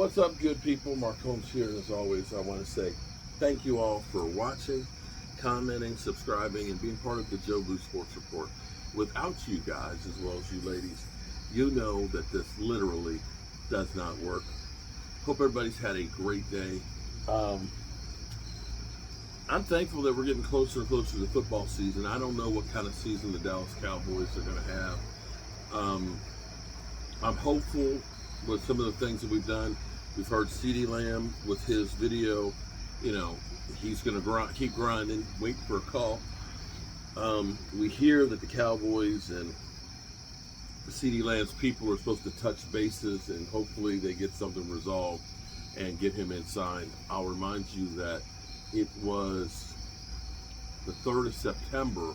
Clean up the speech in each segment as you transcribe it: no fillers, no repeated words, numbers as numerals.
What's up, good people? Mark Holmes here, and as always, I want to say thank you all for watching, commenting, subscribing, and being part of the Joe Blue Sports Report. Without you guys, as well as you ladies, you know that this literally does not work. Hope everybody's had a great day. I'm thankful that we're getting closer and closer to the football season. I don't know what kind of season the Dallas Cowboys are going to have. I'm hopeful with some of the things that we've done. We've heard CeeDee Lamb with his video. You know, he's going to keep grinding, wait for a call. We hear that the Cowboys and CeeDee Lamb's people are supposed to touch bases, and hopefully they get something resolved and get him in signed. I'll remind you that it was the 3rd of September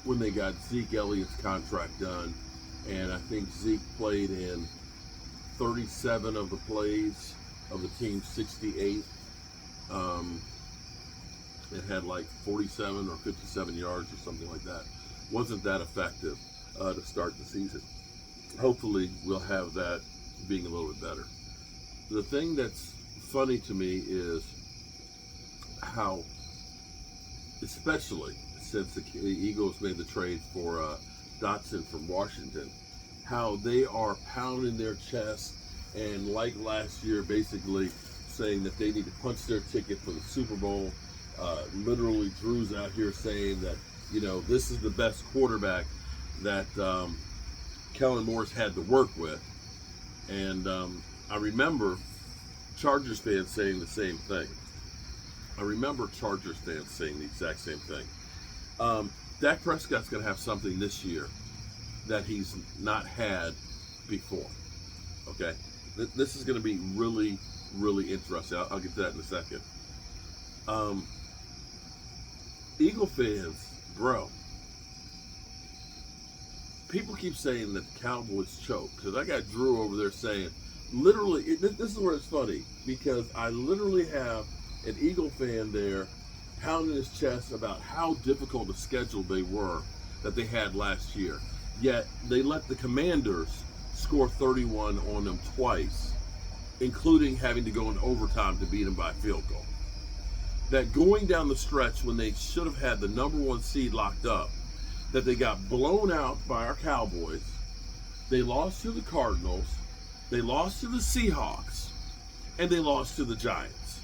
when they got Zeke Elliott's contract done, and I think Zeke played in 37 of the plays of the team's 68. It had like 47 or 57 yards or something like that. Wasn't that effective to start the season. Hopefully we'll have that being a little bit better. The thing that's funny to me is how, especially since the Eagles made the trade for Dotson from Washington, how they are pounding their chest and, like last year, basically saying that they need to punch their ticket for the Super Bowl. Literally, Drew's out here saying that, you know, this is the best quarterback that Kellen Moore's had to work with. And I remember Chargers fans saying the same thing. I remember Chargers fans saying the exact same thing. Dak Prescott's going to have something this year that he's not had before. Okay? This is going to be really, really interesting. I'll get to that in a second. Eagle fans, bro, people keep saying that the Cowboys choke, because I got Drew over there saying, literally, this is where it's funny, because I literally have an Eagle fan there pounding his chest about how difficult a schedule they were that they had last year. Yet they let the Commanders score 31 on them twice, including having to go in overtime to beat them by a field goal. That going down the stretch when they should have had the #1 seed locked up, that they got blown out by our Cowboys, they lost to the Cardinals, they lost to the Seahawks, and they lost to the Giants.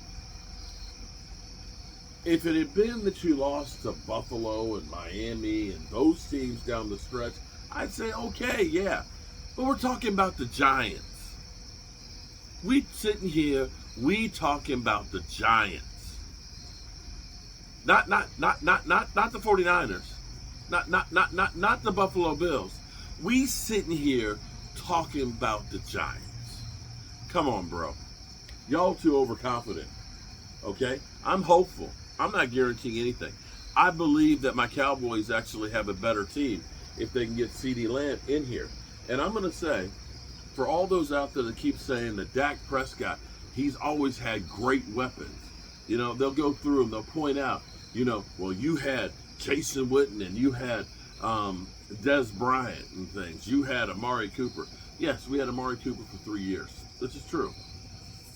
If it had been that you lost to Buffalo and Miami and those teams down the stretch, I'd say, okay, yeah. But we're talking about the Giants. We sitting here, we talking about the Giants. Not the 49ers. Not the Buffalo Bills. We sitting here talking about the Giants. Come on, bro. Y'all too overconfident. Okay? I'm hopeful. I'm not guaranteeing anything. I believe that my Cowboys actually have a better team if they can get CeeDee Lamb in here. And I'm going to say, for all those out there that keep saying that Dak Prescott, he's always had great weapons. You know, they'll go through and they'll point out, you know, well, you had Jason Witten and you had Dez Bryant and things. You had Amari Cooper. Yes, we had Amari Cooper for 3 years. This is true.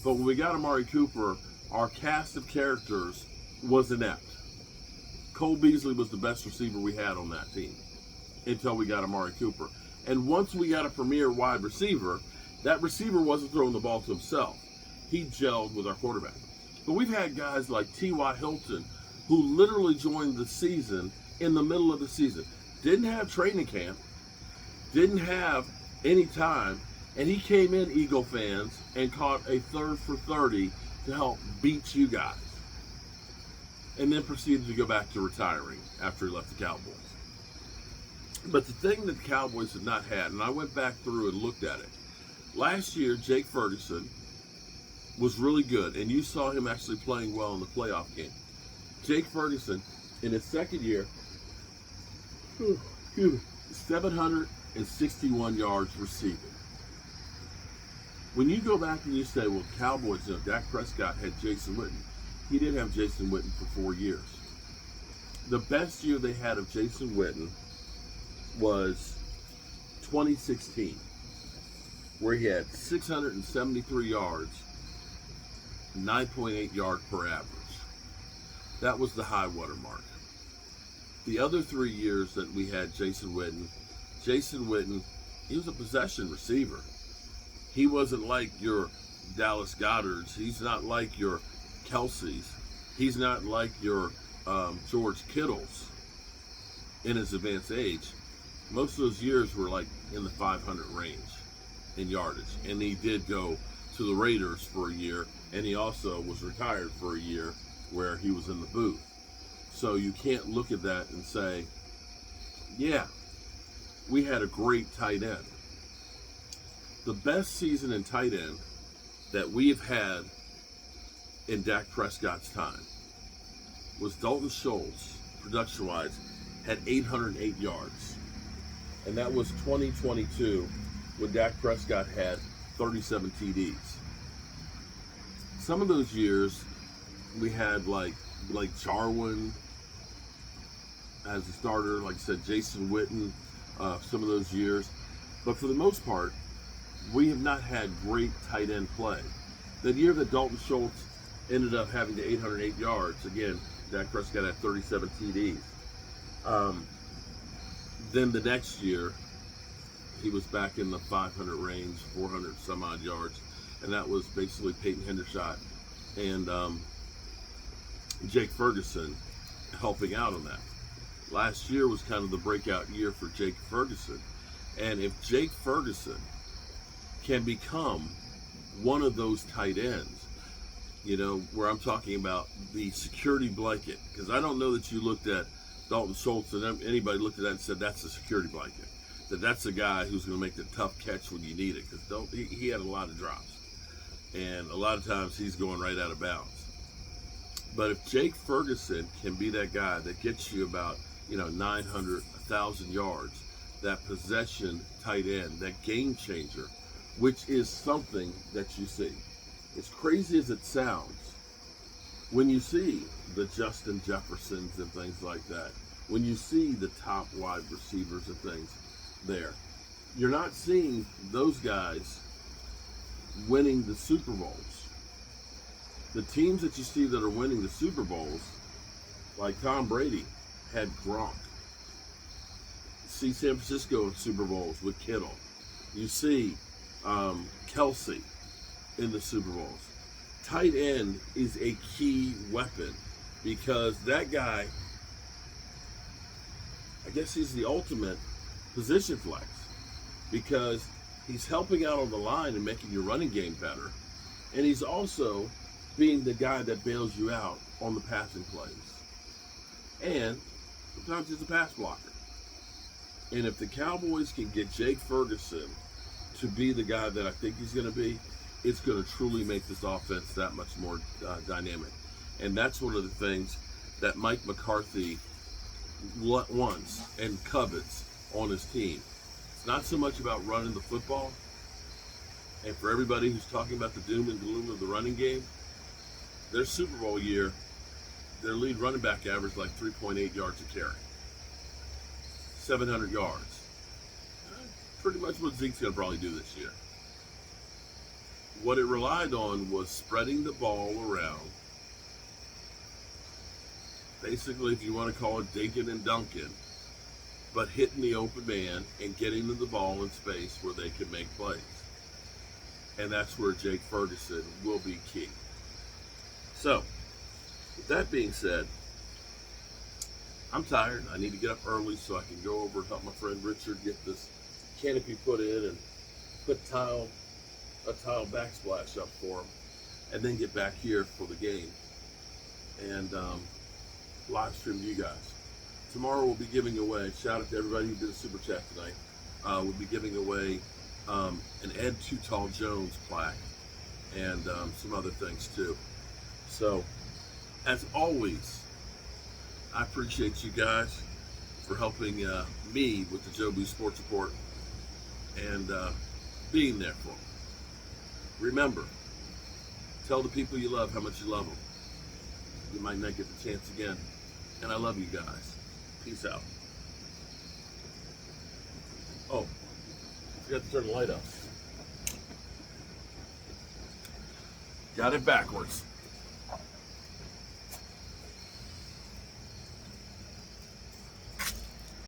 But when we got Amari Cooper, our cast of characters was inept. Cole Beasley was the best receiver we had on that team until we got Amari Cooper. And once we got a premier wide receiver, that receiver wasn't throwing the ball to himself. He gelled with our quarterback. But we've had guys like T.Y. Hilton who literally joined the season in the middle of the season. Didn't have training camp, didn't have any time, and he came in, Eagle fans, and caught a 3rd for 30 to help beat you guys. And then proceeded to go back to retiring after he left the Cowboys. But the thing that the Cowboys have not had, and I went back through and looked at it. Last year, Jake Ferguson was really good, and you saw him actually playing well in the playoff game. Jake Ferguson, in his second year, 761 yards receiving. When you go back and you say, well, Cowboys, you know, Dak Prescott had Jason Witten. He did have Jason Witten for 4 years. The best year they had of Jason Witten was 2016, where he had 673 yards 9.8 yard per average. That was the high water mark. The other 3 years that we had Jason Witten, he was a possession receiver. He wasn't like your Dallas Goddards. He's not like your Kelce's. He's not like your George Kittles in his advanced age. Most of those years were like in the 500 range in yardage. And he did go to the Raiders for a year, and he also was retired for a year where he was in the booth. So you can't look at that and say, yeah, we had a great tight end. The best season in tight end that we've had in Dak Prescott's time was Dalton Schultz, production-wise, had 808 yards. And that was 2022 when Dak Prescott had 37 TDs. Some of those years, we had like Jarwin as a starter, like I said, Jason Witten, some of those years. But for the most part, we have not had great tight end play. The year that Dalton Schultz ended up having the 808 yards, again, Dak Prescott had 37 TDs. Then the next year, he was back in the 500 range, 400 some odd yards, and that was basically Peyton Hendershot and Jake Ferguson helping out on that. Last year was kind of the breakout year for Jake Ferguson, and if Jake Ferguson can become one of those tight ends, you know, where I'm talking about the security blanket, because I don't know that you looked at Dalton Schultz and anybody looked at that and said that's a security blanket, that's a guy who's going to make the tough catch when you need it, because he had a lot of drops, and a lot of times he's going right out of bounds. But if Jake Ferguson can be that guy that gets you about 900, 1,000 yards, that possession tight end, that game changer, which is something that you see. As crazy as it sounds, when you see the Justin Jeffersons and things like that, when you see the top wide receivers and things there, you're not seeing those guys winning the Super Bowls. The teams that you see that are winning the Super Bowls, like Tom Brady, had Gronk. See San Francisco in Super Bowls with Kittle. You see Kelce in the Super Bowls. Tight end is a key weapon because that guy, I guess he's the ultimate position flex because he's helping out on the line and making your running game better. And he's also being the guy that bails you out on the passing plays. And sometimes he's a pass blocker. And if the Cowboys can get Jake Ferguson to be the guy that I think he's going to be, it's going to truly make this offense that much more dynamic. And that's one of the things that Mike McCarthy wants and covets on his team. It's not so much about running the football. And for everybody who's talking about the doom and gloom of the running game, their Super Bowl year, their lead running back averaged like 3.8 yards a carry. 700 yards. Pretty much what Zeke's going to probably do this year. What it relied on was spreading the ball around. Basically, if you want to call it dinking and dunking, but hitting the open man and getting them the ball in space where they can make plays. And that's where Jake Ferguson will be key. So, with that being said, I'm tired. I need to get up early so I can go over and help my friend Richard get this canopy put in and put a tile backsplash up for him, and then get back here for the game and live stream to you guys. Tomorrow we'll be giving away, shout out to everybody who did a super chat tonight, we'll be giving away an Ed Too Tall Jones plaque and some other things too. So, as always, I appreciate you guys for helping me with the Joe Boo Sports Report and being there for them. Remember, tell the people you love how much you love them. You might not get the chance again. And I love you guys. Peace out. Oh, I forgot to turn the light off. Got it backwards.